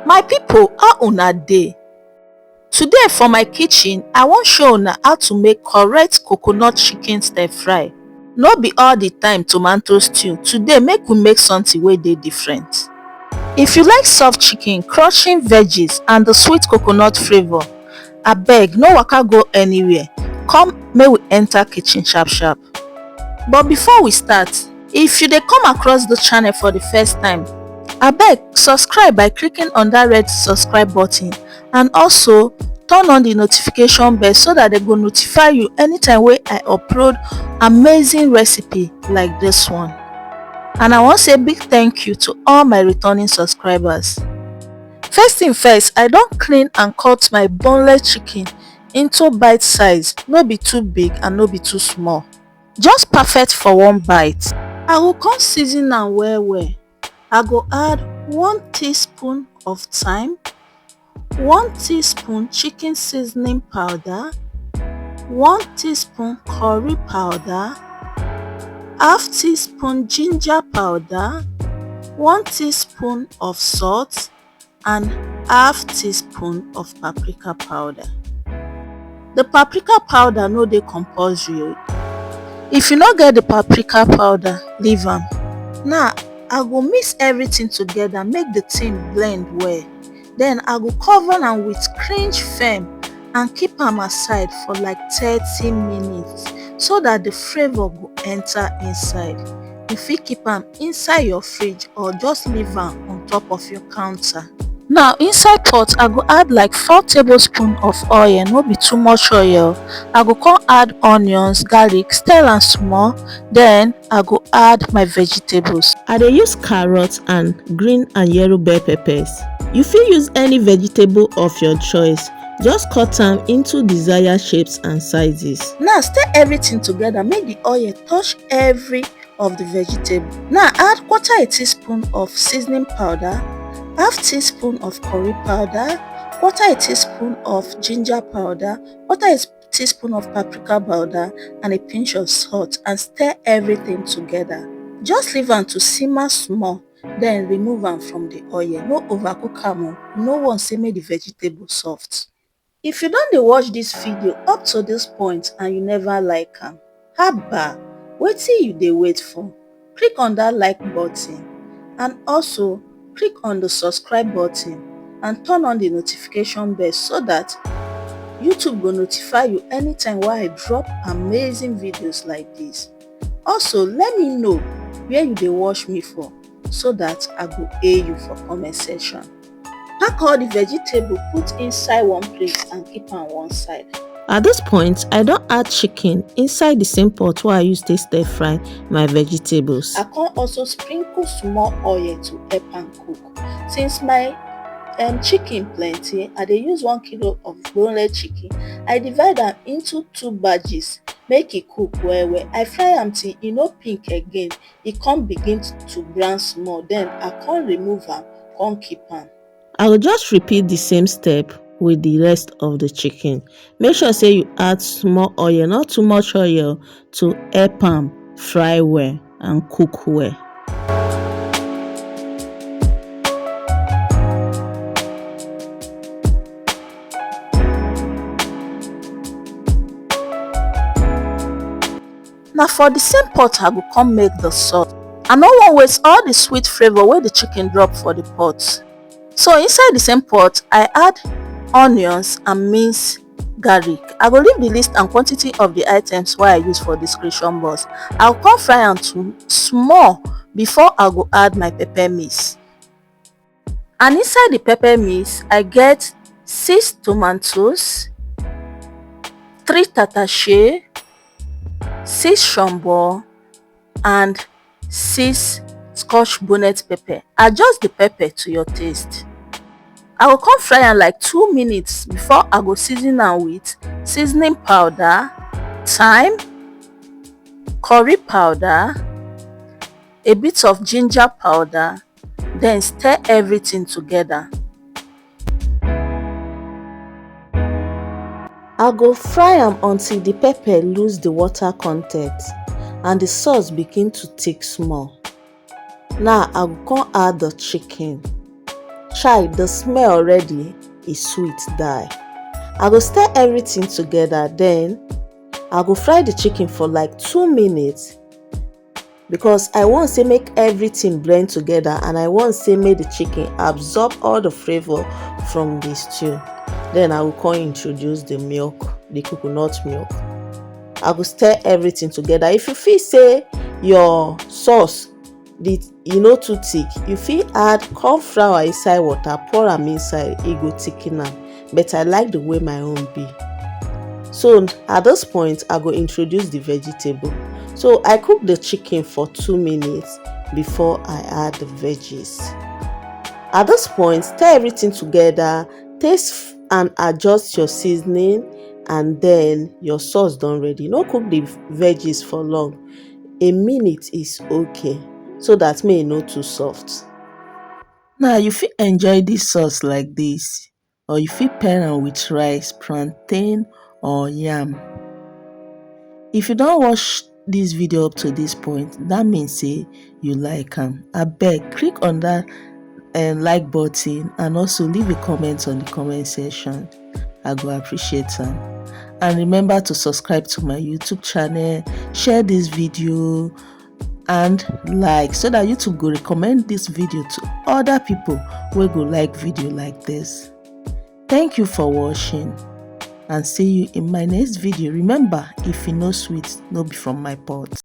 My people, how una dey? Today for my kitchen, I wan show una how to make correct coconut chicken stir fry. No be all the time tomato stew. Today make we make something wey dey different. If you like soft chicken, crushing veggies and the sweet coconut flavor, abeg no waka go anywhere. Come make we enter kitchen sharp sharp. But before we start, if you dey come across the channel for the first time, abeg subscribe by clicking on that red subscribe button and also turn on the notification bell so that they go notify you anytime wey I upload amazing recipe like this one. And I wan say big thank you to all my returning subscribers. First thing first, I don clean and cut my boneless chicken into bite size, no be too big and no be too small, just perfect for one bite. I go come season am well well. I go add 1 teaspoon of thyme, 1 teaspoon chicken seasoning powder, 1 teaspoon curry powder, half teaspoon ginger powder, 1 teaspoon of salt and half teaspoon of paprika powder. The paprika powder no dey compulsory. If you no get the paprika powder, leave am. Now I go mix everything together, make the thing blend well. Then I go cover am with cringe film and keep am aside for like 30 minutes so that the flavor go enter inside. You fit keep am inside your fridge or just leave am on top of your counter. Now inside pot, I go add like 4 tablespoons of oil, no be too much oil. I go come add onions, garlic, stir am small. Then I go add my vegetables. I dey use carrots and green and yellow bell peppers. You fit use any vegetable of your choice. Just cut am into desired shapes and sizes. Now stir everything together, make the oil touch every of the vegetable. Now add 1/4 teaspoon of seasoning powder, half teaspoon of curry powder, 1/4 teaspoon of ginger powder, 1/4 teaspoon of paprika powder and a pinch of salt, and stir everything together. Just leave am to simmer small, then remove am from the oil. No overcook am. No wan say make the vegetable soft. If you don dey watch this video up to this point and you never like am, haba, wetin you dey wait for? Click on that like button and also click on the subscribe button and turn on the notification bell so that YouTube go notify you anytime wey I drop amazing videos like this. Also let me know where you dey watch me for so that I go hail you for comment section. Pack all the vegetable, put inside one plate and keep am one side. At this point, I don add chicken inside the same pot wey I use take stir fry my vegetables. I come also sprinkle small oil to help am cook. Since my chicken plenty, I dey use 1 kilo of boneless chicken. I divide am into 2 batches make e cook well well. I fry am till e no pink again. E come begin to brown small. Then I come remove am, come keep am. I will just repeat the same step with the rest of the chicken. Make sure say you add small oil, not too much oil, to help am fry well and cook well. Now for the same pot, I go come make the sauce. I no wan waste all the sweet flavor wey the chicken drop for the pot. So inside the same pot, I add onions and minced garlic. I go leave the list and quantity of the items wey I use for description box. I go come fry am too small before I go add my pepper mix. And inside the pepper mix, I get 6 tomatoes, 3 tatashe, 6 shombo and 6 scotch bonnet pepper. Adjust the pepper to your taste. I will come fry am like 2 minutes before I go season am with seasoning powder, thyme, curry powder, a bit of ginger powder, then stir everything together. I go fry am until the pepper lose the water content and the sauce begin to thick small. Now I go come add the chicken. Chai, the smell already is sweet die. I go stir everything together, then I go fry the chicken for like 2 minutes because I want say make everything blend together and I want say make the chicken absorb all the flavor from the stew. Then I will come introduce the milk, the coconut milk. I go stir everything together. If you feel say your sauce no too thick, you fit add corn flour inside water, pour am inside, e go thicken am, but I like the way my own be. So at this point I go introduce the vegetable. So I cook the chicken for 2 minutes before I add the veggies. At this point, stir everything together, taste and adjust your seasoning, and then your sauce done ready. No cook the veggies for long. A minute is okay so that may no too soft. Now you fit enjoy dis sauce like dis, or you fit pair am with rice, plantain or yam. If you don watch dis video up to dis point, dat mean say you like am. Abeg click on dat like button and also leave a comment on the comment section. I go appreciate am. And remember to subscribe to my YouTube channel, share dis video and like, so that YouTube go recommend dis video to other people wey go like video like dis. Thank you for watching and see you in my next video. Remember, if e no sweet, no be from my pot.